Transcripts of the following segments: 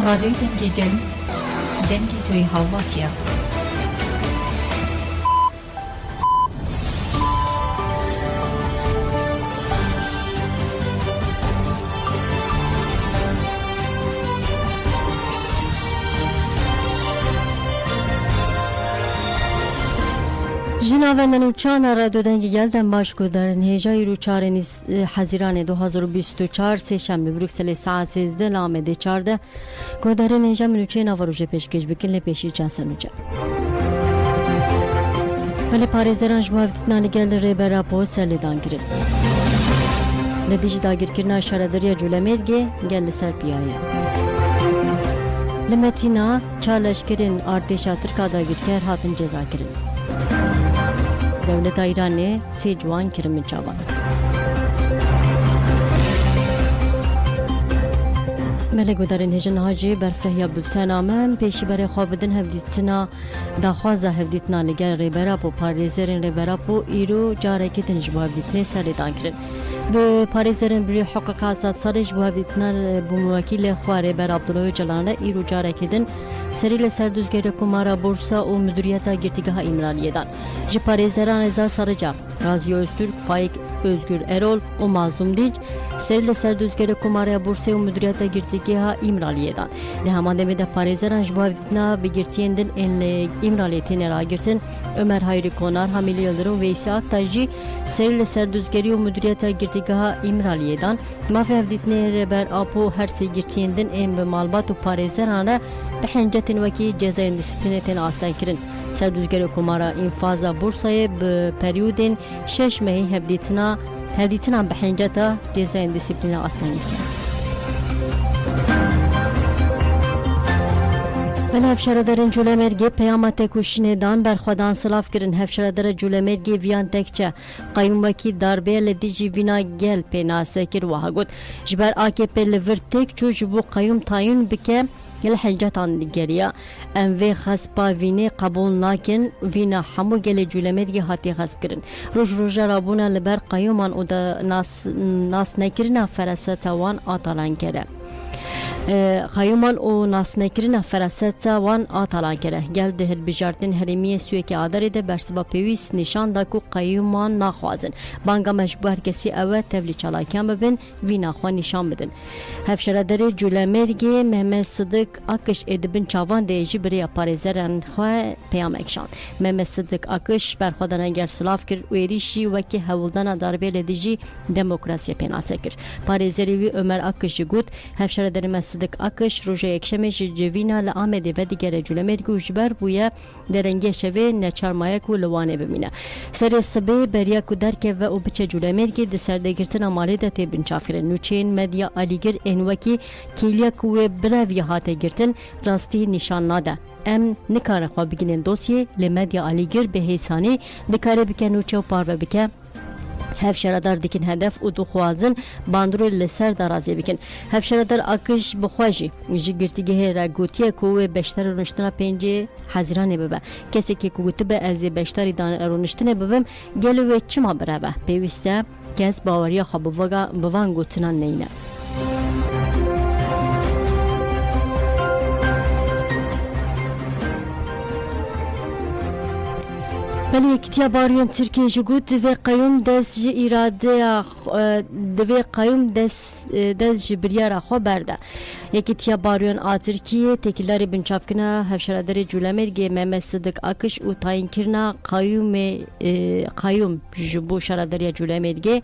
رادیوی دنگی گل دنگی توی هاواتیا جنابندن و چانا را دودنگی گلدن باش کدارن هجای رو چارن حزیران 2024 سه شنبه بروکسل ساعت 13 لامده 14 کدارن هجا منوچه نواروژه پیشکش بکن لپیشی چاسنوچه ولی پاریزران جبو هفتتنا لگل ریبرا پو سرلیدان گرن لدیج داگیر کرنا شاردریا جولمرگه گل سر پیایه لمتینا چالش کرن ارتشا ترکا داگیر کر هاتن جزا کرن دولت ایران سی جوان کرم چاوان ملک ودارن هجن هاجی برفرهیا بلتنا من پیشی برای خوابدن هفدیتنا داخوازه هفدیتنا لگر ریبرا پو پاریزرین ریبرا پو ایرو جاره که تنجبو هفدیتنه سری دان کرن به پاریزرین بری حقوق آزاد سالش بو هفدیتنا بموکیل خواره بر عبدالله جلانه ایرو جاره کدن سری لسر دوزگر کمارا بورسا و مدیریت گرتیگاه ایمرالیه دان جی پاریزران ازا سارجا رازی öztürk فایق Özgür Erol و Mazlum Dinç سری لسر دوزگر کمارا بورسا و مدیریت گرتیگاه ایمرالیه دان ده همان دمه ده پاریزران جبو هفدیتنا بگرتیین دن این ایمرالیه تینه را گرتن Ömer Hayri Konar, Hamili Yıldırım ve İsa Aktaş'ı seri لسر دوزگری و مدیریت گرتیگاه ایمرالیه مافی هفدیتنه ربر آپو هر سی گرتیندن این به مالبات و پاریزرانه به حنجتن وکی جزاین دیسپلینتن آسان کرن سر دوزگری کمارا انفاظا بورسای به پریودن 6 مهی هفدیتنا به حنجتا جزاین دیسپلین آسان کرن بل هفشاردرین جولمرگی پیامت کشنه دان برخوادان سلاف کرن هفشاردر جولمرگی ویان تکچه قیوم وکی داربه لدیجی وینا گل پیناسه کر وها گود جبر AKP لورتک چو جبو قیوم تایون بکه الحنجتان دیگریا ام وی خسبا وینه قبول ناکن وینا همو گل جولمرگی هاتی خسب کرن روز رابونا لبر قیومان او دا ناس نکرنا فرسه وان آتالان کره قیومان او ناس نکرنا فراستا وان آتالان کره گل ده بجارتن هرمیه سوی که آداری ده برسبا پیویس نشان دا کو قیومان ناخوازن بانگا مشبوه هر کسی اوه تبلی چالاکیان ببین وی ناخوان نشان بدن هفشردر جولمرگی محمد صدق اکش ادبن چاوان دیجی بری پاریزران خواه پیام اکشان محمد صدق اکش برخوادن اگر سلاف کر ویریشی وکی هولدان داربه لدیجی دموکراسی پیناسه کر پاریزری وی عمر اکش گود هفشردر صدق اکش روژه یکشمش جوینا لآمده و دیگر جولمرگی و جبر بویا درنگی شوه نچارمایک و لوانه بمینه سر سبه بریا کو درکه و او بچه جولمرگی ده سردگرتن امالی ده تیبن چافره نوچین مدیا آلیگر انوکی کیلیا کوه براوی هاته گرتن راستی نشان ناده ام نکاره خواه بگینن دوسیه لمدیا آلیگر به حیثانی دکاره بکن نوچه و پارو بکن هفشردار دیکن هدف او دو خوازن باندرو لسر درازی بکن هفشردار آکش بخواجی جی گرتیگه را گوتیه کوه بشتر رونشتنا پنجه حزیرانه ببه کسی که کوتو به از بشتری دان رونشتنه ببم گلوه چما برابه پیوسته کس باوریا خواب بوان گوتنان نینه ولی اکتیا باریان ترکیه جگود دوی قیوم دست جی ایراده دوی قیوم دست جبریار خو برده اکتیا باریان ترکیه تکیلاری بنچاف کنه هفشردر جولمرگی محمد صدق اکش او تاین کرنا قیوم جبو شردر جولمرگی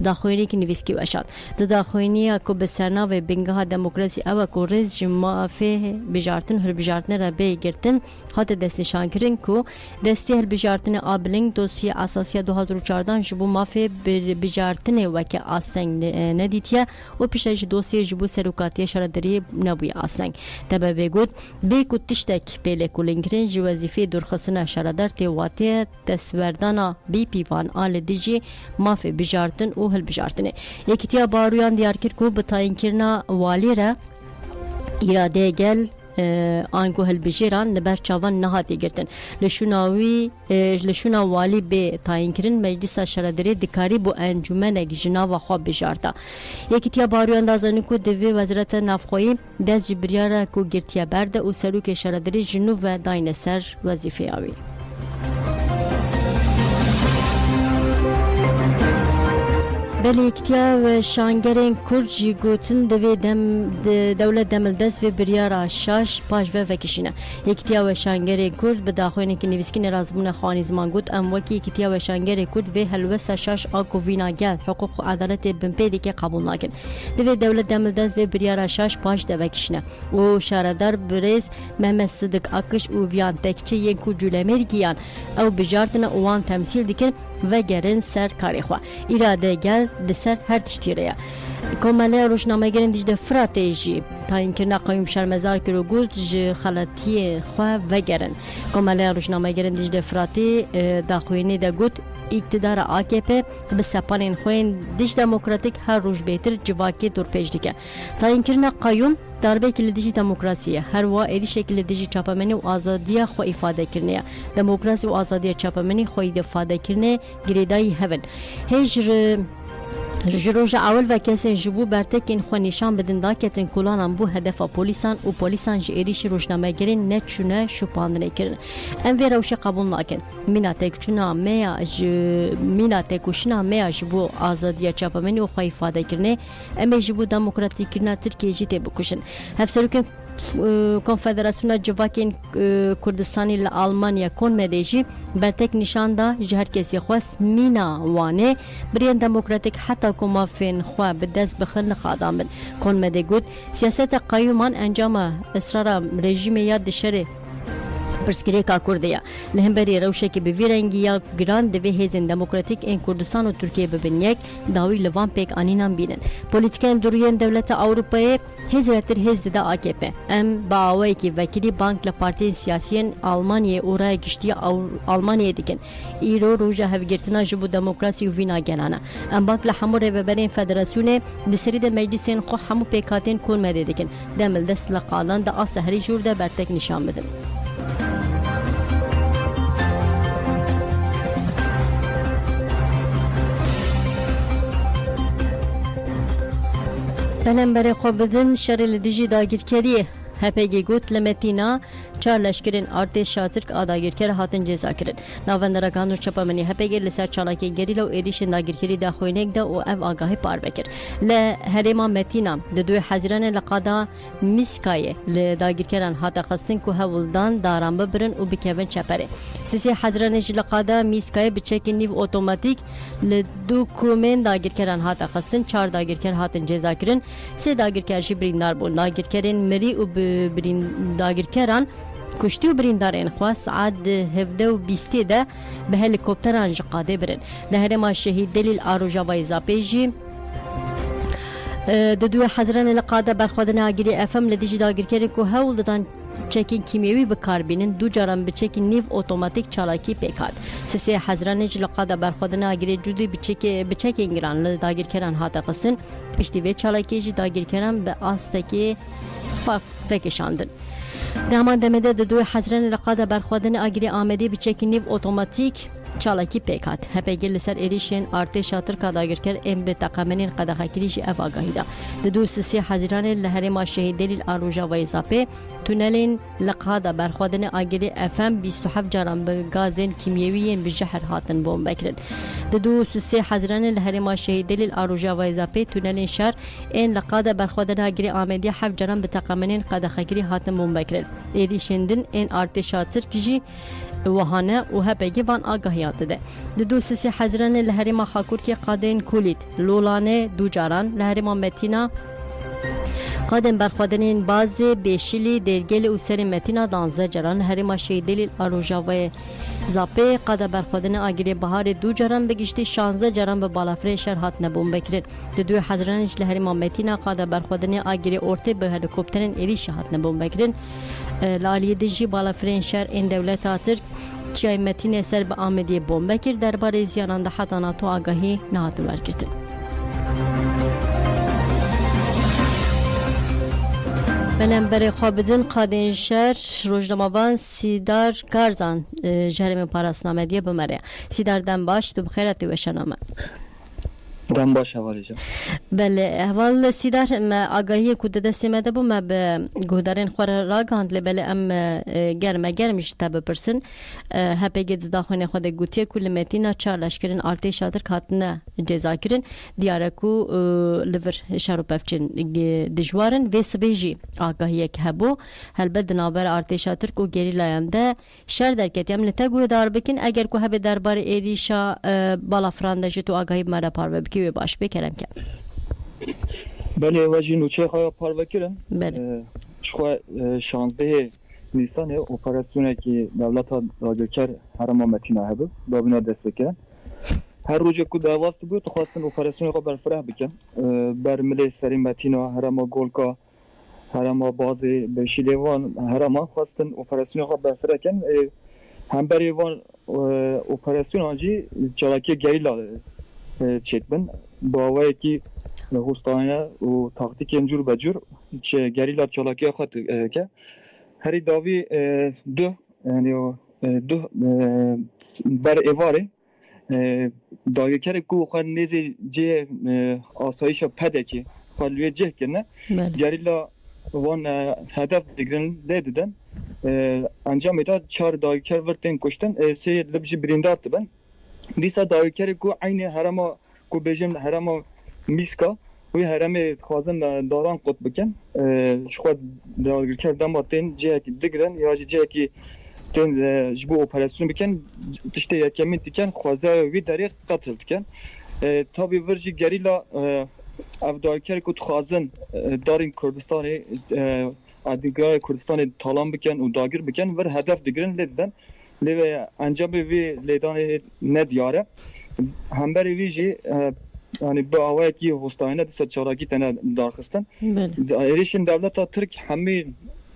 داخوینی که نویسکی وشان داخوینی اکو بسرنا و بنگاه دموکراسی او اکو رز جمعافه بجارتن هر بجارتن را بگرتن خاطر دست نشان کرن کو دستی هر بجارتن آبلنگ دوسیه اساسی 2014 جبو مافی بجارتن وکی آستنگ ندیتیه و پیشش دوسیه جبو سروکاتی شردری نبوی آستنگ تبا بگود بیکو تشتک بیلی کولنگرین جو وظیفه درخصنا شردر تیواتی تسوردانا بی پیوان آل دیجی مافی بجارتن و هل بجارتنه یکیتیا بارویان دیار کر کو بتاین کرنا والی را ایراده گل آنگو هلبجیران لبر چاوان نهاتی گرتن لشونا والی به تاین کرن مجلس شردری دکاری بو انجمن جناو خواب بجارتا یکیتیا باریان دازنی کو دوی وزارت نافخوی دز جبریار کو گرتیا برده او سروک شردری جنو و داین سر وظیفه آوی بلیکتیا و شانگرین کرجی گوتن دوی دولت دملدز و بریارا شاش پاش و وکشینه یکتیا و شانگرین کرد به داخوینه که نویسکین رازمون خانی زمان گوت ام وکی یکتیا و شانگرین کرد و هلوسا شاش آگو وینا گل حقوق و عدالت بمپیدی که قبول ناکن دوی دولت دملدز و بریارا شاش پاش دو وکشینه و شاردار بریز محمد صدق اکش و ویان تکچه ینکو جولمیر گیان او بجارتن اوان تمثیل دیکن و گرن سر کاری خواه ایراده گل دسر هر تشتیره کماله روشنامه گرن دیجده فراتیجی تا اینکه نقایم شرمزار کرو گود ج خلاطی خواه و گرن کماله روشنامه گرن دیجده فراتی داخوینی دا گود اقتدار AKP به سپانین خوین دیج دموکراتیک هر روز بهتر جواکی دور پیش دیگه تا اینکه نقایم darbe kilidiji demokrasiye her wa eri şekildeci çapameni u azadiya xo ifade kirne demokrasi u azadiya çapameni xo ifade kirne giredayı heven hejr Jiroja awel ve kesin jibu bertekin xo nişan bedin da ketin kulanan bu hedefa polisan u polisan ji eri rojnamegerin net şuna şupandine kirin em ve rewşe qabul nakin minatek çuna meya minatek uşna meya jibu azadiya çapameni u xo ifade kirne em jibu demokratik kirna Türkiye jite bukuşun hefserukin Konfederasyona Civakên Kurdistanî li Almanya konmedê jî bertek nîşan da ji herkesî xwest mîna wane birên demokratîk heta ku mafên xwe bi dest bixin li xadan bin. Konmedê got siyaseta qayyûman encama esrara rejîmê ya dişerê Pirsgirêka Kurdiya li hemberî rewşekê bi vî rengî ya giran divê hêzên demokratîk ên Kurdistan û Tirkiye bibin yek dawî li van pêk anînan bînin. Polîtîkên duriyên Dewleta Ewropayê hêz retir hêz dide AKP. Em bi awayekî vekilî bank li partiyên siyasîyên Almanyayê û raya giştiya Almanyayê dikin. Îro roja hevgirtina ji bo demokrasî û vîna gelan e. Em bank li hemû rêveberên federasyonê di serî de meclisên xwe hemû pêkhatên Kurmedê dikin. Demil dest li qalan da asa herî jûr de bertek nîşan bidin. Belemberê xwe bidin şerê li dijî dagirkeriyê HPG got li Metîna çar leşkerên artêşa Tirk a dagirker hatin ceza kirin. Navendera Kanûr Çapamenî HPG li ser çalakê gerîla û êrişên dagirkerî daxuênek de û ev agahî par vekir. Li herêma Metîna di duê hezîranê li qada Mîskayê li dagirkeran hate xistin ku hewildan daran bibirin û bikevin çeperê. Sîsê hezîranê jî li qada Mîskayê bi çekên nîv otomatîk li du kumên dagirkeran hate xistin çar dagirker hatin ceza kirin. Sê dagirker jî birîndar bûn. Dagirkerên mirî û dagirkeran کشتی و بریندارین خوا ساعت 17:20 de به هلیکوپتران ji qadê birin. Li herêma şehîd Delîl a Rojavayê Zapê jî di duê hezîranê li qada berxwedina agirî FM li dijî dagirkerên ku hewl didan çekên kimyewî bikarbînin du caran bi çekên nîv otomatik çalakî pêk hat. Sêsê hezîranê jî li qada berxwedina agirê cudî bi çekên giran li dagirkeran hate xistin. Piştî vê çalakê jî dagirkeran bi astekê vekişandin. Deman demede de duê hezîranê li qada berxwedina agirê Amedê bi çekên nîv otomatik çalakî pêk hat. HPG li ser êrişên artêşa Tirka dagirker ên bi teqemenên qedexekirî jî ev agahî da. Di du sîsê hezîranê li herêma şehîd Delîl a Rojavayê Zapê tunelên li qada berxwedina agirê FM 27 caran bi gazên kimyewî yên bi jeher hatin bombekirin. Di du sîsê hezîranê li herêma şehîd Delîl a Rojavayê Zapê tunelên şer ên li qada berxwedina agirê Amedê hev caran bi teqemenên qedexekirî hatin bombekirin. Êrişên din ên artêşa Tirk jî wahane û HPG van agahiyan dide. Di du sîsê hezîranê li herêma Xakurkê qadên Kulît, Lolanê du caran, li herêma Metîna qadên berxwedanên Bazê, Bêşilî, Dêrgelê û serê Metîna 12 caran, li herêma Şehîd Delîl a Rojavayê Zapê qada berxwedina agirê Biharê du caran bi giştî 16 caran bi balafirê şer hatine bombekirin. Di duê hezîranê jî li herêma Metîna qada berxwedina agirê Ortê bi helîkopterên êrişî hatine bombekirin. Li Aliyê de jî balafirên şer ên Dewleta Tirk çiyayê Metînê ser bi Amediyê bombekir derbarê ziyanan de heta NATO agahî nehatin wergirtin. بلن بر خوابدن قادین شهر روزنامه‌وان سیدار کارزان جرم پاراسنامه دیه بمره سیدار دم باش تو بخیرت و شنامه دم باش حوالی جا بله احوال سیدار ما آگاهی کود دستی مده بو ما به گودارین خور را گاندل بله ام گرمش تب پرسن هپی گد داخل خود گوتیه کل متینا چارلش کرن ارتش شادر کاتنه جزا کرن دیارکو لیور شاروپفچن دجوارن و سبیجی آگاهی که هبو هل بد نابر ارتش شادر کو گری لایمده شر درکتی ام لته گور دار بکن اگر کو هب دربار ایریشا بالا فرانده تو آگاهی مرا پارو بکی و باش بکرم که بله واجی نوچه خواه پارو بکرم بله شخوا 16 نیسان اپراسیونه که دولت ها راجوکر هرما متینا هبه بابینا دست بکرن هر روز که دواست بود خواستن اپراسیون خواه برفره بکن بر ملی سری متینا هرما گولکا هرما بازی بشیلیوان هرما خواستن اپراسیون خواه برفره کن هم بری وان اپراسیون آنجی چالاکی گریلا چیت بن با وای کی هستانه و تاکتیک انجور بجور چه گریلا چالاکی خود که هری داوی دو یعنی دو بر ایواره داوی کرد کو خود نیزی جه آسایش پده که خالوی جه کنه گریلا وان هدف دیگرن لیدن انجام داد 4 داوی کرد ورتن کشتن 3 لبجی بریندار تبن دیسا داوی کرد کو عین هرما کو بجم هرما میسکا وی هرم خازن داران قط بکن شخود داوی کرد دماتین جه کی دیگرن یا جه کی تن جبو اپراسیون بکن تشته یکمین تکن خوازه وی دریق قتل تکن تابی ورجی گریلا افدای کرد کو خازن دارین کردستان ادیگرای کردستان تالان بکن و داگر بکن ور هدف دیگرن لیدن لیو انجام وی لیدان ندیاره همبری ویجی yani bu avaki hostane de çaraki tane darxistan erişin devleta Türk hemi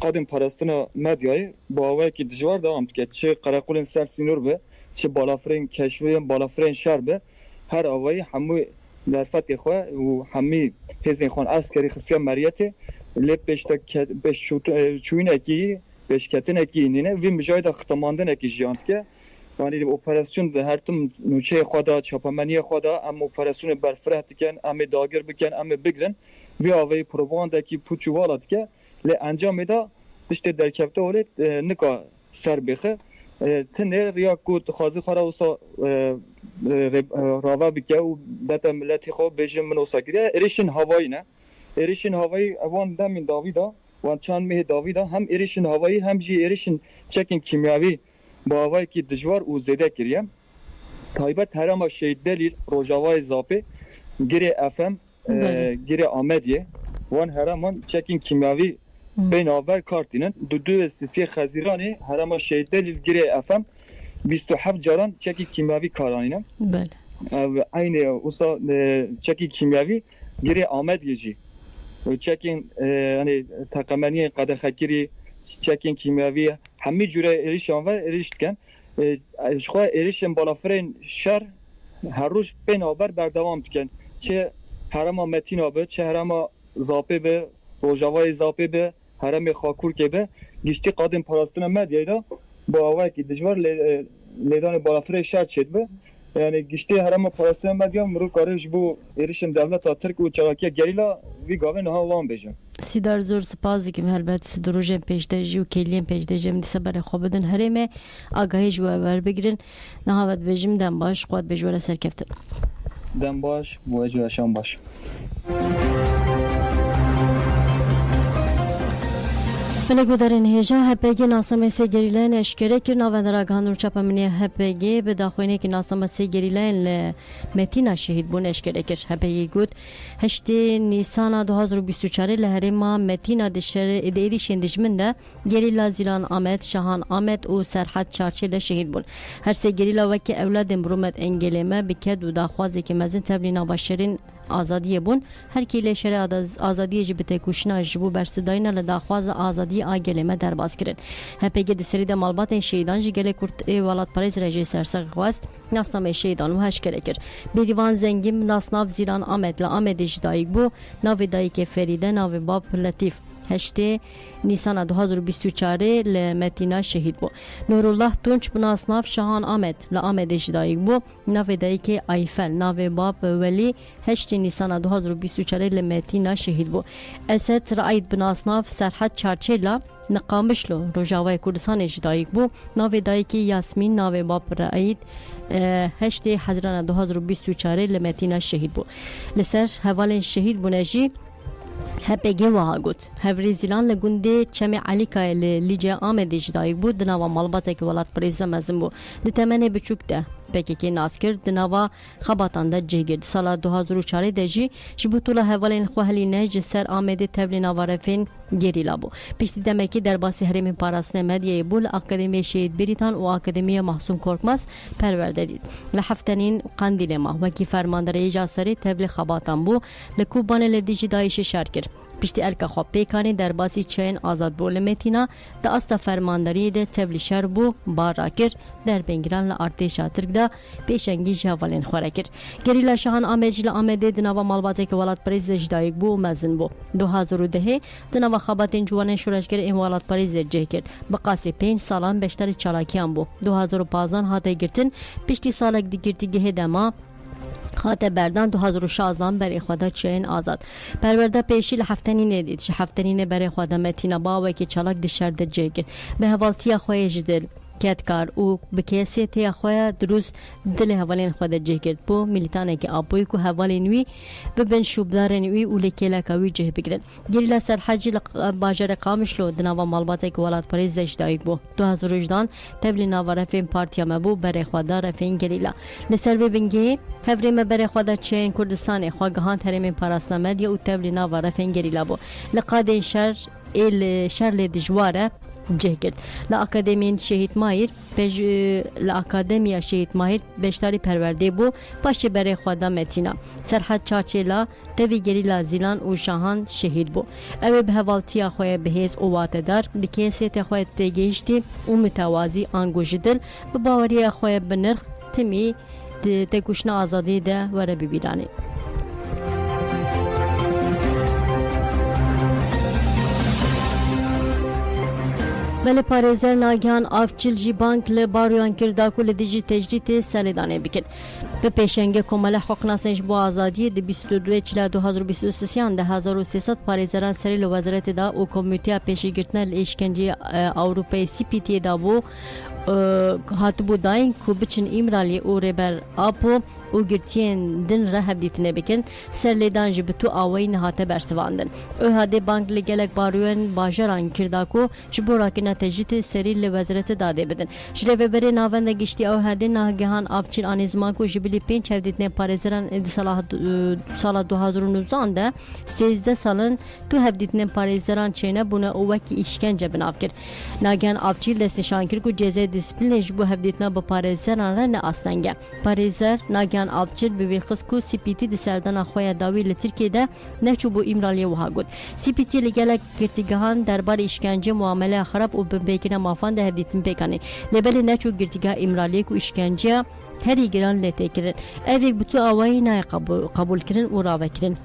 qadim parastına medyayı bu avaki dijvar devam tike çi qarakulun ser sinur be çi balafren keşfiyen balafren şer be her avayı hemi derfet xwe u hemi hezin xon askeri xisiya meriyeti lep beşte beş çuyun eki beş ketin eki nine ve mücahide xtamandın eki jantke yani operasyon de her tüm nüçe xoda çapamaniye xoda am operasyon berfrah diken am dagir biken am bigren ve avay propaganda ki puçuvalat ke le anjam eda işte derkepte olet nika serbexe tene riya ku xazi xara usa rava bike u data milleti xo bejim min osakiriya erişin havayine erişin havayı avan demin davida wan çan meh davida hem erişin havayı hem ji erişin çekin kimyavi باوای کی دجوار او زده کریم تایبت هرما شهید دلیل روجاوای زاپی گیره افم گیره آمدیه وان هرمان چکین کیمیاوی بین آور کارتینن دو سیسی خزیرانی هرما شهید دلیل گیره افم 27 جاران چکی کیمیاوی کارانینن بله aynı usta çeki kimyavi geri Ahmet Yeci çekin hani takamani kadar hakiri çekin kimyavi hemi cüre erişan ve eriştken şu erişen balafren şer her roz ben haber berdevam diken çe herama metin abi çe herama zape be rojavay zape be herame xakur ke be geçti kadın parastına medyada bu avaki dijvar ledan balafren şer çedbe yani geçti herama parastına medya mru karış bu erişen devlet Türk u çarakiye gerila vi gaven ha olan bejim سیدار زور سپاس دیگه البته دروژن پیشتاجی و کلیم پیشتاجی من دیسه برای خواب بدن هرمه آگاهی جوار بگیرن نهایت بجیم دم باش قوت بجوار سرکفتن دم باش موجه شام باش ملک دارین هجا هپگی ناسم سی گریلین اشکره کر نوادر گانور چپمنی هپگی به داخلی که ناسم سی گریلین متینا شهید بون اشکره کر هپگی گود 8 نیسان 2024 لهرما متینا دشر اداری شندجمنده گریلا زیلان آمد شاهان آمد و سرحد چارچل شهید بون هر سی گریلا وکی اولاد مرومت انگلیمه بکد و داخوازی که مزن تبلینا باشرین آزادی بون هر کی لشر آزادی جبته کوشنا جبو برسداینا لداخواز آزادی آگلمه در باز کرد هپگی د سری د مالبات شهیدان جگل کورت ولات پاریز رژی سرسق خواست ناسنامه شهیدان و هش کرد بیریوان زنگیم ناسناف زیران آمد ل آمد جدایک بو ناو دایک فریده ناو باب لطیف هشته نیسان 2024 لمتینا شهید بو. نورالله تونچ بناسناف شاهان آمد لآمد جدایک بو ناو دایک ایفل ناو باب ولی هشته نیسان 2024 لمتینا شهید بو. اسد رایت بناسناف سرحد چارچلا نقامشلو روجاوای کردستان جدایک بو ناو دایک یاسمین ناو باب رایت هشته حزران 2024 لمتینا شهید بو. لسر حوالین شهید بونجی هپگی وها گوت هفری زیلان لگونده چمی علیکای لیجه آمده جدایک بود دناوا مالباته که ولات پریزه مزم بو دتمنه بچوک ده پکی ناس کرد دناوا خباتان ده جه گرد سال 2004 ده جی جبوتولا حوالین خوهلی نج سر آمده تبلی نوارفین گریلا بو پیشتی دمکی در باسی حریم پاراستن مدیه بول اکادمی شهید بریتان و اکادمی محسون کورکماس پرورده دید لحفتنین قندیل ما وکی فرمانداری جاسری تبلی خباتان بو لکوبان لدیجی دایش شرکر پشتی الکا خواب پیکانی در باسی چین آزاد بول متینا دا استا فرمانداری ده تبلی شر بو بار راکر در بنگران لارتشا ترک دا پیشنگی جوالین خوره کر گریلا شاهان آمدجل آمده دناوا مالباته که ولات پریز جدایک بو مزن بو 2010 دناوا خباتین جوان شورشگر اموالات پریز جه کرد بقاسی 5 سالان بیشتر چالاکیان بو 2015 هاته گرتن پشتی سالک دی گرتیگه دما خاطر بردان 2016 برای خدا چین آزاد پرورده پیشی لحفتنی ندید شه هفتنی برای خدا متینا باوی که چالاک دشر در جگل به حوالتی خوی جدل کار او به کیسیت خوی دروز دل حوالین خدا جگل بو ملیتانه که آبوی کو حوالینوی به بن شوبدار نوی او لکیلا کوی جه بگیرن گریلا سر حجی باجر قامشلو دناوا مالباته که ولات پریز داشتایک بو 2018 تبلی نواره فین پارتیا مبو برای خدا رفین گریلا لسر ببینگی هفریم برای خدا چین کردستان خواگهان تریم پاراستمدی او تبلی نواره فین گریلا بو لقاد شر لدجواره جه کرد لأکادمی شهید ماهر لأکادمی شهید ماهر بیشتری پرورده بو پاش برای خدا متینا سرحد چارچلا توی گریلا زیلان و شاهان شهید بو او به حوالتی خواه بهیز او واتدار بکیسیت خواه تگیشتی و متوازی آنگوشدل به باوری خواه بنرخ تمی تکوشن آزادی ده وره ببیرانی بله پارێزەر ناگیان ئافچیل جی بانک لە باڕویان کردا و لە دیجی تەجدیدê سەردانê bikin. Bi pêşengê Komela Xweqnasên ji bo azadiyê di 22 çila 2023 de 1300 parêzeran serî li wezaretê da û Komîteya Pêşîgirtina li Îşkenceyê Ewropayê CPT'ye da bû hatibû dayîn ku biçin îmraliyê û rêber apo û girtiyên din re hevdîtinê bikin ser lêdan ji bi tu awayî nehate bersivandin. ÖHD bank li gelek barûyên bajaran kirda ku ji bo rakina tecdîtê serî li wezaretê dadê bidin. Ji rêveberê navenda giştî ÖHD nagihan avçîl anî ziman ku ji bilî 5 hevdîtinê parêzeran di sala 2019 de 13 salin tu hevdîtinên parêzeran çêne bûne û wekî îşkence binav kir. Nagihan avçîl destnîşan kir ku cezê disîplînê ji bo hevdîtina bi parêzeran re ne astenge. Parêzer nagihan avçîl bi vêxis ku CPT di serdana xwe ya dawî li Tirkiyeyê neçû bû îmraliyê wiha got. CPT li gelek girtîgehan derbarê îşkence muameleya xerab û bi bêkîna mafan de hevdîtin pêkanî. Lêbelê neçû girtîgeha îmraliyê ku îşkenceya herî giran lê têkirin. Evê bi tu awayî nayê qebûlkirin û ravekirin.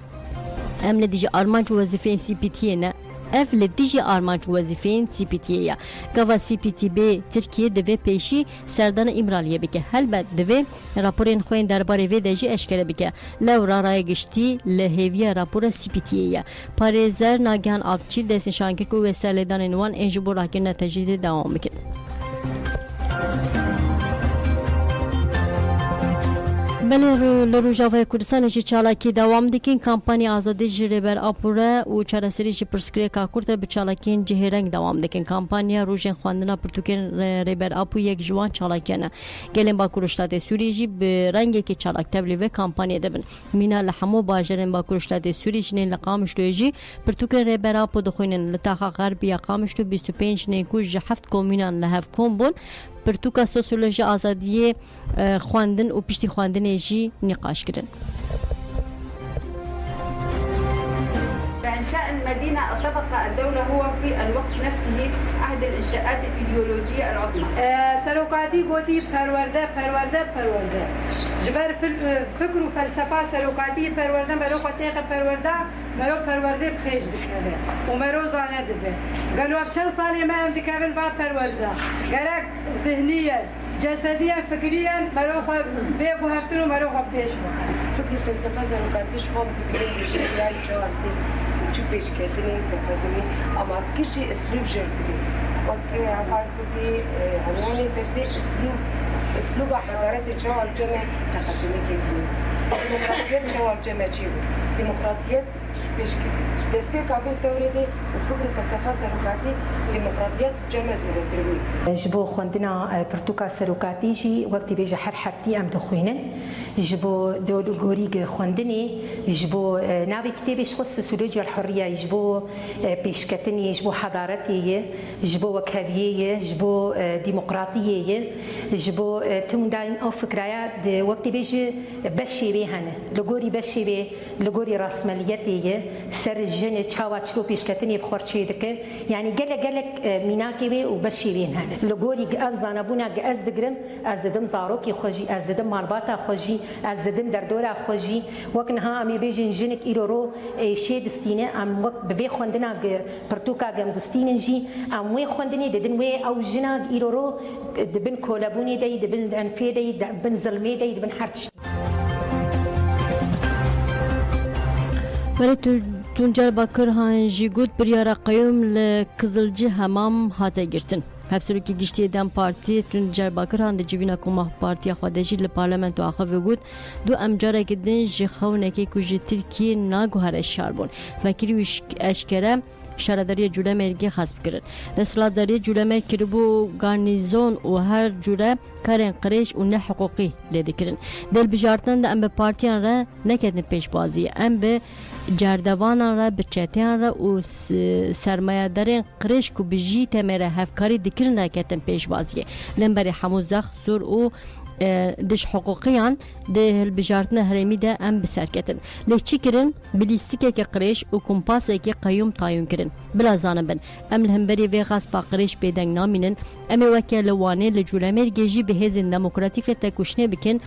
Em li dijî armanc û wezîfeyên CPT'yê ne ev li dijî armanc û wezîfeyên CPT'yê ye. Gava CPTB Tirkiye divê pêşî serdana îmraliyê bike. Helbet divê raporên xwe yên derbarê vê de jî eşkere bike. Lew raraya giştî li hêviya rapora CPT'yê ye. Parêzer nagihan avçîl destnîşan kir ku wê serlêdanên wan ên ji bo rakirina tecdîdê dewam bikin. بله لروجاوی کردستان جی چالاکی دوام دکین کمپانی آزادی جی ریبر آپوره و چارەسەری جی پرسکری کاکورت به چالاکین جهرنگ دوام دکین کمپانیا روزن خواندنا پرتوکین ریبر آپو یک جوان چالاکیانه گلین با کورشتات سوری جی به رنگی که چالاک تبلی و کمپانی دبن مینا لحمو باجرن با کورشتات سوری جی لقامش دویجی پرتوکین ریبر آپو دخوینن لتاخا غربی قامش دو 25 نیکوش جی هفت کومینان لهف کومبون پرتوکا سوسیولوژی آزادی خواندن و پشتی خواندن جی نقاش کردن. إنشاء المدينة أطلقها الدولة هو في الوقت نفسه عهد الإنشاءات الإيديولوجية العظمى. سروقاتی گویی پرورده جبر فکر و فلسفه سروکاتی پرورده مرو خطیق پرورده مرو پرورده بخیش دکره و مرو زانه دبه قالوا بچند سالی ما هم دکابل با پرورده گرک ذهنیه جسديا فكريا مروحه بيجو هفتنو مروحه بيش فكر فلسفه زروكاتيش خوب دي بيجي يعني جو استي شو بيش كردني تقدمي اما كل شيء اسلوب جردي وقت عفان كنتي عنواني ترزي اسلوب حضارات جو الجمع تقدمي كدني ديمقراطيات جو الجمع تشيبو ديمقراطيات بيش دسبي كافي سوريدي وفكر فلسفه زروكاتي ديمقراطيات جمع زيدربي جبو خوندنا برتوكا سروكاتي جي وقت بيجي حرحرتي ام دخوينن يجبو دول غوريغ خوندني يجبو ناوي كتابش خص سولوجيا الحريه يجبو بيشكتني يجبو حضارتي يجبو وكاليه يجبو ديمقراطيه يجبو تمداين او فكرايا وقت بيجي بشي بهن لغوري بشي به لغوري راسماليتي سر الجن تشاوا تشلو بيشكتني بخورشي دك يعني قلق ميناكي بي وبشي بين هنا لغوري افزانا بونا ازدقرم ازدم زاروكي خوجي ازدم مالباتا خوجي ازدم دردورا خوجي وكنها امي بيجي جنك ايرورو شي دستينه ام وقت ببي خوندنا برتوكا جم دستينه جي ام وي خوندني ددن وي او جنا ايرورو دبن كولابوني دي دبن انفي دي دبن زلمي دي دبن حرتش ولی تونجر باکر هنجی گود بریارا قیوم لکزلجی همام هاته گرتن. هفسری که گشتی دم پارتی تونجر باکر هند جیبینا کمه پارتی خودشی لپارلمنت و آخه بود دو امجاره کدن جخونه که کجی ترکیه ناگوهر شاربون فکری وش اشکره شهرداری جوله مرگی خصب کرد. دستلاتداری جوله مرگ کربو گارنیزون و هر جوله کارن قریش و نه حقوقی لیده کرن. دل بجارتن ده ام به پارتیان را نکردن پیش بازی ام به جردوانان را بچتیان را و سرمایه دارن قریش کو بجی تمره هفکاری دکرن نکردن پیش بازی. لنبری حموزخ زور و دش حقوقیان ده بجارتن هرمی ده ام بسرکتن لچی کرن بلیستیکه که قریش و کمپاسه که قیوم تایون کرن بلا زانبن ام لهمبری وی غصب قریش بیدنگ نامینن ام وکیل وانه لجولمر گیجی به هزین دموکراتیک تکوشنه بکن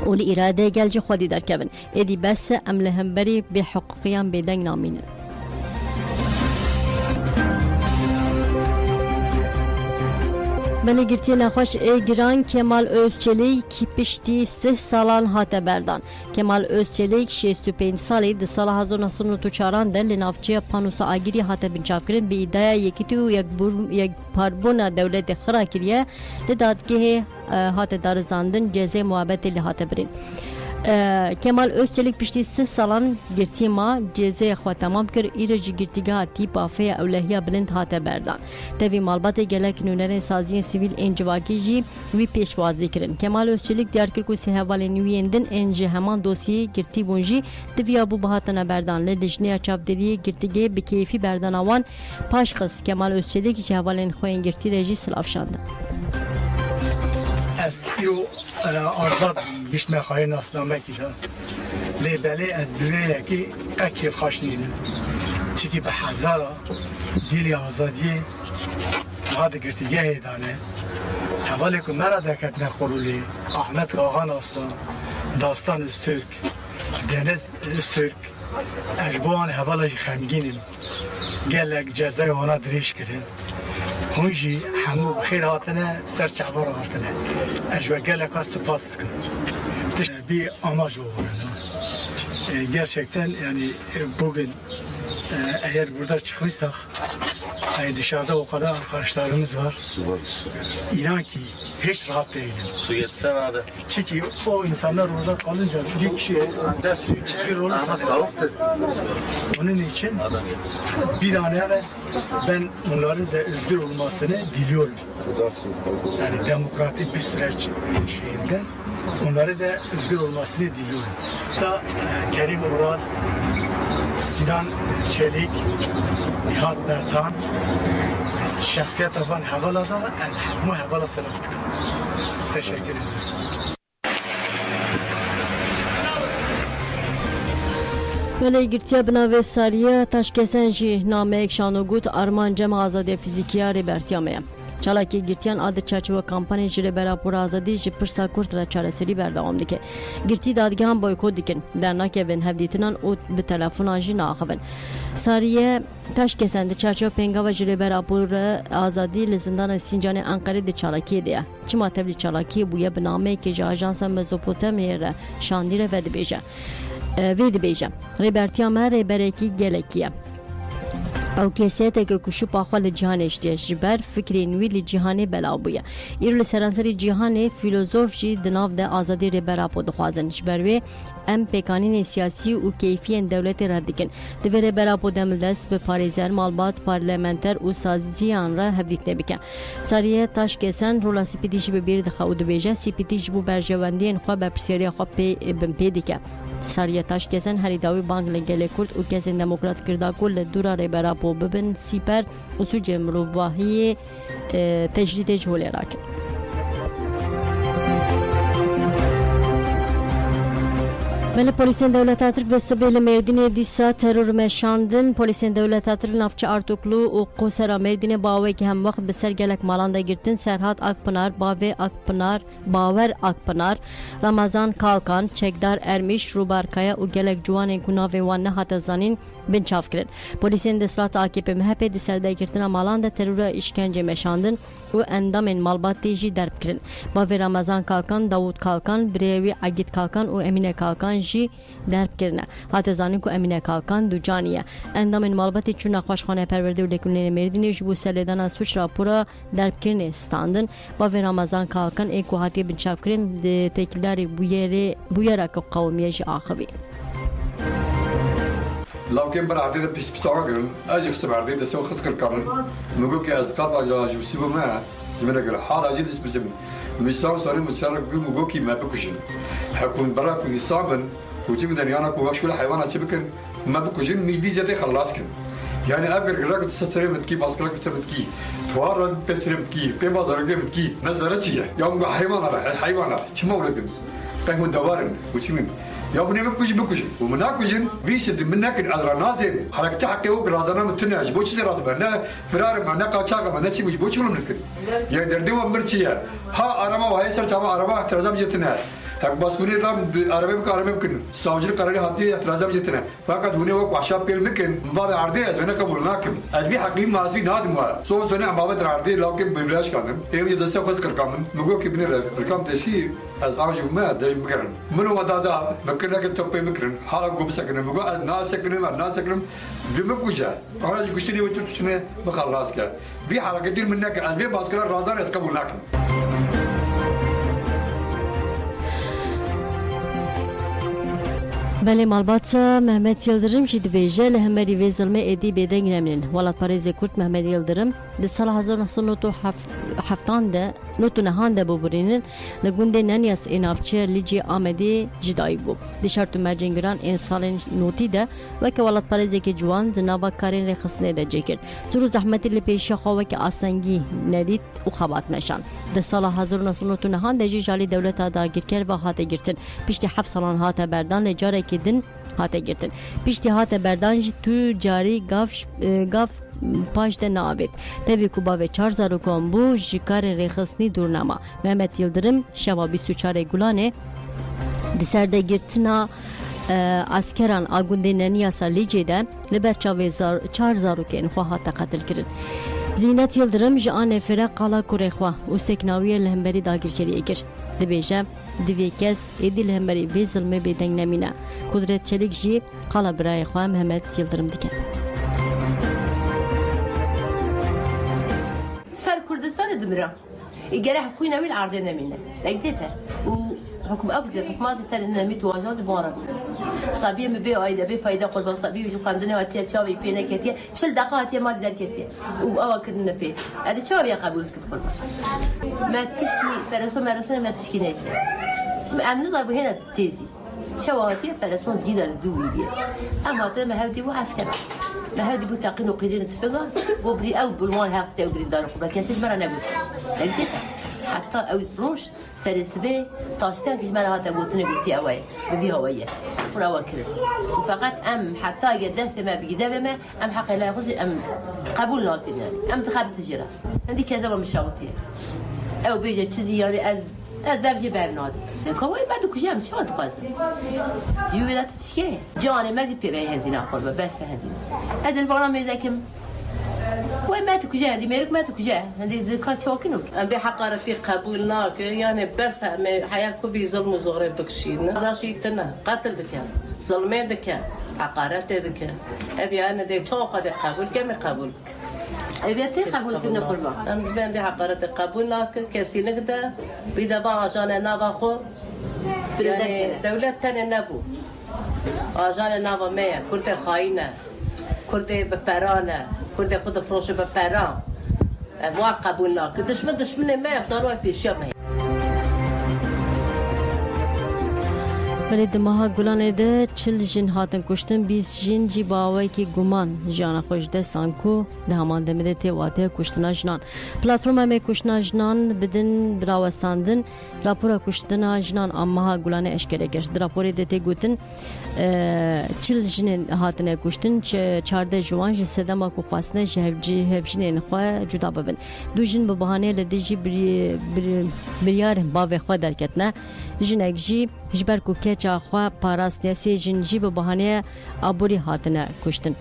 ولی اراده گلج خودی در کبن ایدی بس ام لهمبری به حقوقیان بیدنگ نامینن بله گرتی نخوش گران کمال özçelik پشتی 3 سالان هاته بردان کمال özçelik 65 سالی ده سال 1994 ده لنافچه پانوسا آگیری هاته بنچاف کرن به ایدای یکیتی و یک پاربونا دولت خرا کریه ده دادگه هاته دارزاندن جزه محبت لی هاته برین Kemal Özçelik pişti 3 salan girti ma ceze xwe tamam kir îrejî girtîgeha tîpa feya ewlehiya bilind hate berdan. Tevî malbatê gelek nûnerên saziyên sivîl ên civakî jî wî pêşwazî kirin. Kemal Özçelik diyar kir ku sêhevalên wî yên din ên ji heman dosyeyê girtî bûn jî diviya bû bihatine berdan. Li lijneya çavderiyê girtîgehê bi keyfî berdana wan paşxis Kemal Özçelik ji hevalên xwe yên girtî re jî silavşandin. آزاد بیشتر می‌خواهی ناسنامه کیه. لیبلی از بیایی که اکی خاش نیست. چیکی به هزارا دیلی آزادی هاد گرتیگه دانه. حوالی که مرا دکت نخورولی احمد کاغان اصلا داستان استرک دنیز استرک اجبان حوالی خمگینیم. گلک جزای آنها دریش کردن. هونجی همو بخیر هاتنه سر چعبار هاتنه اجوا گلک است پاست کن بی آماج ورنه gerçekten yani bugün eğer burada çıkmışsak yani dışarıda o kadar arkadaşlarımız var inan ki hiç rahat değilim. Su getirsene hadi. Çünkü o insanlar orada kalınca bir kişi bir rolü onun için bir an evvel ben onları da özgür olmasını diliyorum. Yani demokratik bir süreç şeyinden onları da özgür olmasını diliyorum. Da Kerim Ural, Sinan Çelik, Nihat Bertan, şahsiyet olan havalada mu havala sınıftık. Teşekkür ederim. ولی گرتیا بناوی ساریه تشکسن جی نامه اکشانو گوت آرمان جمع آزادی فیزیکیا ری برتیامه چالاکی گرتیان آد چاچو کمپانی جری براپور آزادی جی پرسا کورت را چارەسەری بەردەوام دکه گرتی دادگاهان بۆیکۆت دکن دەرناکەوێن هەفدیتنان û bi telefonan jî naxivin Sariye taş kesende çarço pengava jiri berapur azadi li zindana Sincanê Enqerê di çalakiyê de ye. Çima tevlî çalakiyê bûye bi nameyekê ji ajansa Mezopotamyayê re şandîre ve dibêje. Vê dibêje. Rêbertiya me rêberekî gelekî ye. Ew kesêteke ku şipa xwe li cîhanê ştiye ji ber fikrên wî li cîhanê belav bûye. Îro li seranserê cîhanê fîlozof jî di nav de azadî rêberapo dixwazin. Ji ber wê em pêkanînê siyasî û keyfiyên dewletê rev dikin. Divê rêberapo demildest bi parêzer, malbat, parlamenter û saziyan re hevdîtine bike. Sariye Taşkesen rola Spîtî jî bi bêrî dixe û dibêje Spîtî ji bo berjewendiyên xwe berpirsiyariya xwe pê dike. Sariye Taşkesen herî dawî bang li gelê Kurd û kesên demokrat kirda ku li dûra rêberapo bibin sîper û sûcê mirovahiyê tecdîdê ji holê rakin. Beli Polisên Dewleta Tirk ve Sibê li Mêrdînê dîsa teror meşandin. Polisên Dewleta Tirk navçe Artuklu û Qosera Mêrdînê bawekî hemwext bi ser gelek malan de girtin. Serhat Akpınar, Bavê Akpınar, Bawer Akpınar, Ramazan Kalkan, Çekdar Ermiş, Rubarkaya û gelek ciwanên ku navê wan nehate zanîn bin çav kirin. Polisên desthilatê AKP MHP di serdegirtina malan de terora işkence meşandin û endamên malbatê jî derb kirin. Bavê Ramazan Kalkan, Davut Kalkan, birêwî Agit Kalkan û Emine Kalkan jî derb kirine. Hate zanîn ku Emine Kalkan du canî ye. Endamên malbatê çûna xweşxaneperwerdî û Lêkolînê Mêrdînê ji bo serlêdana suç rapora derbkirinê standin. Bavê Ramazan Kalkan ê ku hatiye bin çav kirin di têkildarê bûyera ku qewmiye jî axivî. لكن برعدي ده بيستعجل اجي في بعدي ده سو خسر كامل نقول كي ازقاط اجي بسيبو ما جمنا قال حال اجي دس بزم مستوى صار متشارك نقول كي ما بكوجين حكون براك يصابن وجيب دنيانا كو شو الحيوانات تبكن ما بكوجين ميدي زي خلاص كن يعني اگر قراك تستري متكي باسكلك تبكي توار بسري متكي بين بازار متكي نظرتي يوم حيوان شمو ولدن فهم دوارن وشمن يا ابني بكوجين ومناكوجين فيشد منك الازرا نازم حركتي حقي وبرازنا متناج بوش زرات بنا فرار معنا قاچاغ معنا شي مش بوش لهم لكن يا دردي ومرتيا ها ارما وهي سر تمام ارما اعتراض جتنا هك باسكوني رام عربي بكلام ممكن ساوجر قراري هاتي اعتراض جتنا فقط هنا وقع شاب بيل ممكن باب عرضي انا قبولناكم ازبي حقي مازي نادم سو سنه باب عرضي لكن ببلاش كان ايه يدسه فسكر كامل نقول كي بني رقم تشي از انجو ما ده مكرن منو مدادا مكرنا توبي مكرن حالا قوم سكن بقول الناس سكن بمكوجا انا جوشتني وتشني بخلاص كده في حركه كتير منك ازبي باسكر رازان اسكبولناكم بله malbat Mehmet Yıldırım jî dibêje li hemerî vê zilmê êdî bêdeng nemînin. Welatparêzê Kurd Mehmet Yıldırım di sala 1970 de notunehan de bûbûrînin li gundê Nenyas ê navçeya Licê Amedê jî dayîk bû. Di şert û mercên ên salên notî de weke welatparêzekî ciwan di nava karên rêxistinê de cêkir. Zûr û zehmetî li pêşiya xwe weke asengî nedît û xebat meşan. Di sala 1990 de jî jalî dewleta dagirker ve hate girtin. Piştî 7 salan hate berdan li carekî din hate girtin. Piştî hate berdan jî tu carî gav paş de nabet. Tevî ku bavê 4 zarokan bû ji karên rêxistinî dûrnema. Mehmet Yıldırım şeva 24 Gulanê di serdegirtina askeran a gundê Nenyasa Licê de li ber çavê 4 zarokên xwe hate qetil kirin. Zînet Yıldırım ji anê fêre qala kurê xwe û seknawiyê li hemberî dagirkeriyê kir. Dibêje divê kes êdî li hemberî vê zilmê bêdeng nemîne. Kudret Çelik jî qala birayê xwe Mehmet Yıldırım dike. سر كردستان دمرة يجرح خوينا ويل عرضنا منا لقيتها وحكم أبزر حكم هذا ترى نميت واجهات بارا صبيه مبي أيدا بفايدة قلب صبيه وجو خندنا وتيا شاوي بينا كتيا شل دقات يا ما در كتيا وأواكرنا فيه هذا شاوي قبول كفر ما تشكي فرسون ما تشكي نادي أمن صابو هنا تيزي شواتي فرسون جدا دوي بيه أما ترى ما هودي وعسكر ما هودي بوتاقين وقيرين تفقا وبري أو بالوان هافستي وبري دار خبا كاسيش مرة نقول لقيتها حتى او روش سرسبه تاشتن كش مالها تقولتني قلتي اوي بدي هويه ولا وكذا فقط ام حتى قدست ما بيقدر ما ام حق لا يخص ام قبول لكن يعني ام تخاف تجرا عندي كذا ما مشاوتي او بيجي تشزي يعني از دبجي برنادي كوي بعد كجام شو تقصد جويلات تشكي جاني ما دي بيبي هندي ناخذ بس هندي هذا البرنامج زكم وين ما تكجاه دي ميرك ما تكجاه هندي كاس شوكينو ام بحقارتي قبولناك يعني بس حياكو بيظلموا زغري بكشين هذا شيء تنا قتلتك ظلمتك حقارتك ابي انا دي شوقه دي قبول كم قبولك ابي قبول كنا قربا ام بحقارتي قبولناك كسي نقدر بيدبا عشان نابخو يعني دولة تانية نبو عشان نابا مية كرت خاينة كرت ببرانة كرت خود فروش ببران ما قبولناك دشمن ما يختاروا بيش يوم ولی دماغ گلانه ده چل جن هاتن کشتن 20 جن جی باوی که گمان جان خوش ده سانکو ده همان دمده تی واته کشتنا جنان پلاتفورم همه کشتنا جنان بدن براوستاندن راپورا کشتنا جنان اما گلانه اشکره کرد راپوری ده تی گوتن چل جن هاتن کشتن 14 جوان جن سدما کو خواستنه هفجین خواه جدا ببن دو جن به بهانه لدیجی بریار باوی خواه درکتنه جنک جی جبر کو کچا خوا پاراستیا سی جنجی به بهانه ابوری هاتنه کشتن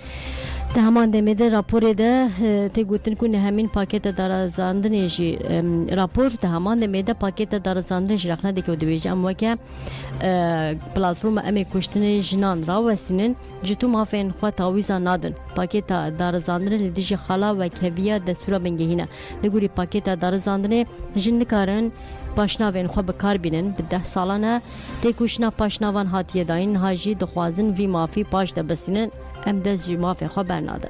ده همان دمیده راپور ده تی گوتن کو نه همین پاکت دارازاندن جی راپور ده همان دمیده پاکت دارازاندن جی رخنه دکو دویج اما که پلاتفورم امی کشتن جنان راوستینن جتو مافین خوا تاویزا نادن پاکت دارازاندن لدیج خلا و کویا دستور بنگهینه لگوری پاکت دارازاندن جن کارن پاشناوین خو به کار بینن به 10 سالانه تکوشنا پاشناوان هاتیه داین هاجی دخوازن وی مافی پاش دبستینن ام دز جی مافی خو برناده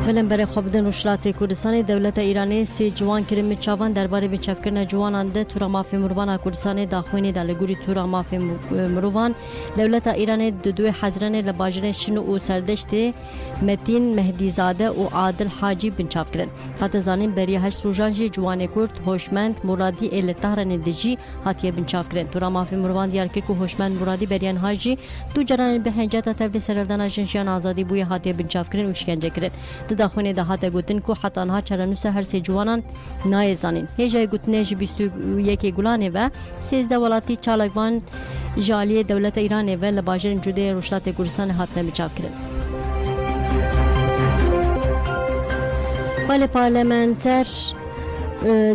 ولن برای خوابدن نشرات کردستان دولت ایرانی سی جوان کریم چاوان درباره به چفکرن جوانان ده تورا مافی مروان کردستان داخوینی دلگوری تورا مافی مروان دولت ایرانی دو حضران لباجرن شنو او سردشت متین مهدیزاده و عادل حاجی بن چفکرن حتی زانین بری 8 روزانجی جوان کرد هوشمند مرادی ال طهرن دجی حتی بن چفکرن تورا مافی مروان دیار کرد که هوشمند مرادی بریان حاجی دو جران به حجت تبلیغ سرلدان جنسیان آزادی بوی حتی بن چفکرن و شکنجه کرد داخونه ده هات گوتن کو حتی آنها چرانوس هر سه جوانان نایزانین هجای گوتنه جی 21 گلانه و 13 ولاتی چالکوان جالی دولت ایران و لباجرن جوده روشلات کردستان هات نمیچاف کرد ولی پارلمانتر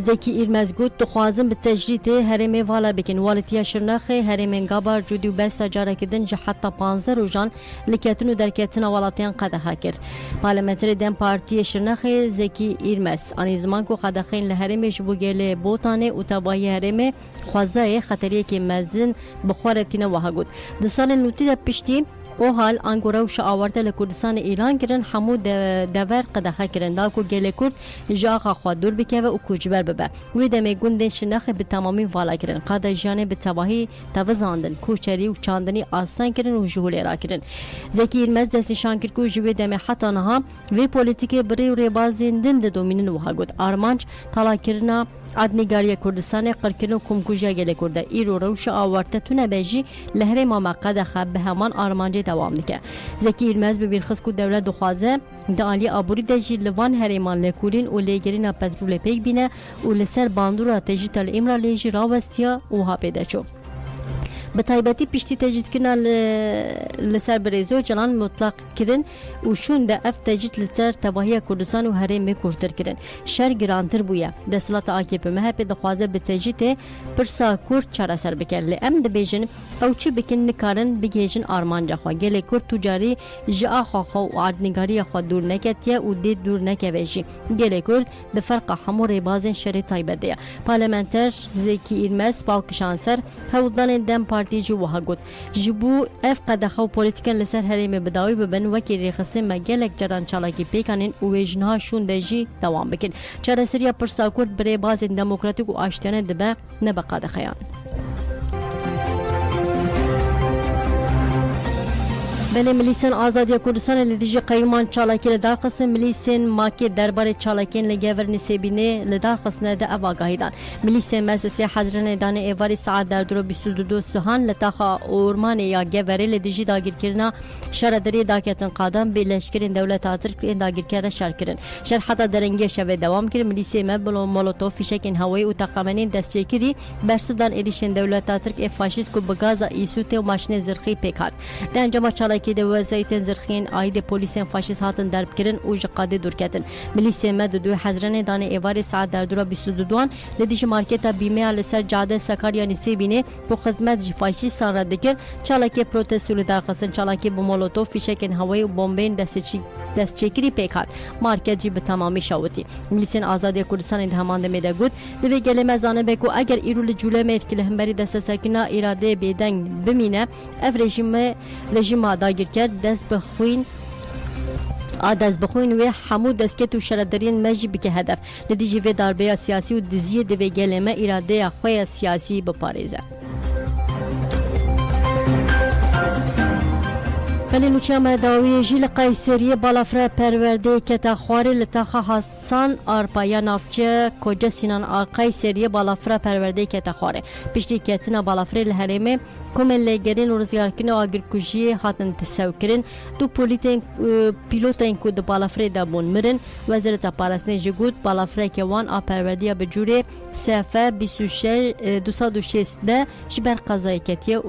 زکی ایرمز گوت دخوازم به تجدید هرم والا بکن والتیا شرناخ هرم گابار جودی و بس تجاره کردن جه حتی 15 روزان لکتن و درکتن والاتیان قدها کرد پارلمانتری دم پارتی شرناخ زکی ایرمز آنی زمان کو قدخین لهرم جبوگل بوتانه و تباهی هرم خوازای خطریه که مزن بخورتینه وها گود ده سال نوتی ده پشتی او حال انگورا و شاورته لکردستان ایران کرن همو دور قدخه کرن داکو گله کرد جاخا خود دور بکه و کوچبر ببه وی دمی گوندن شناخ به تمامی والا کرن قاده جانه به تباهی توزاندن کوچری و چاندنی آستان کرن و جهول را کرن زکی ایرمز دستی شان کرد کو جوی دمی حتی نها وی پولیتیک بری و ریبازیندن ده دومینن وها گود آرمانچ طلا کرنا عدنگاری کردستان قرکن کمکوجا گله کرده ایرو روش آورته تو نبجی لهره ما مقد خب به همان آرمانجه دوام نکه زکی ایرمز به بیرخص کو دولت دخوازه دالی آبوری دجی لوان هریمان لکورین و لیگرین پترول پیک بینه و لسر باندورا تجیتال امرا لیجی راوستیا و ها پیدا چو به تایبەتی پشتی تجدیدکردن لسر برێزۆ جەڵان مطلق کردن و شون ده اف تجدید لسر تباهی کردستان و هەرێمê کورتتر kirin şer girantir bûye desthilatê AKP MHP dixwaze bi tecdîdê pirsa Kurd çareser bike li em dibêjin ew çi bikin nikarin bigêjin armanca xwe gelê Kurd tu carî ji a xwe û erdnîgariya xwe dûr neketiye û dê dûr nekeve jî gelê Kurd di ferqa hemû rêbazên şerê taybet de ye parlamenter Zeki İrmez balkişan ser hewldanên dem parti ji wiha got ji bo ev qedexe û polîtîkan li ser herêmê bi dawî bibin wekî rêxistin me gelek caran çalakî pêkanên û wê jinha şûn de jî dewam bikin çareseriya pirsa Kurd bi rêbazên demokratîk û aştiyane dibe ne bi qedexeyan بله ملیسن آزادی کردستان لدیجی قیمان چالاکی لدار قسم ملیسن ماکی درباره چالاکین لگور نسبینه لدار قسم ده اواگاهی دان ملیسن مؤسسه حضران دان ایواری ساعت در درو 22 سهان لتاخا اورمان یا گوره لدیجی داگیر کرنا شردری داکتن قادم به لشکرین دولت آتر کرن داگیر کرن شرکرن شر حتی درنگی شوه دوام کرن ملیسن مبلو مولوتوف فیشکین هوایی و تقامنین دستچکری برسودان ایریشن دولت آتر که فاشیست کو بگازا ایسوته و ماشین زرخی پیکات ده انجام چالاکی ده وزایتن زرخین آید پولیسین فاشیست هاتن درب کرن و جقاده دور کتن ملیسن مد دو حضران دان ایواری ساعت در درو 22 لدیج مارکتا بیمه لسر جاده سکاریا نسبینه و خدمت جی فاشیستان را دکر چالاکی پروتستول در قسن چالاکی با مولوتوف فیشکین هوایی و بمبین دستچکری پیکات مارکت جی به تمامی شاوتی ملیسن آزادی کردستان ده همان دمیده گود دوی گله مزانه بکو اگر ایرول جوله مرکل همبری دست سکنا اراده بیدنگ بمینه اف رژیم داگیر کرد دست بخوین و همو دستکت و شردرین مجی بکه هدف لدیجی و داربه سیاسی و دزیه دوی گله ما اراده خوی سیاسی بپاریزه بله نوچه داوی جیل قیصری بالافره پرورده که تخواری لطاقه حسان آرپایا نافچه کجا سینان قیصری بالافره پرورده که تخواره پشتی کتنا بالافره الهرمه کمل لگرین و رزگارکن و آگرکوژی هاتن تسو کرن دو پیلوتین که دو بالافره دا بون مرن وزارت پارسنه جگود بالافره که وان آپرورده به جوره صفه 206 ده جبر قضای کتیه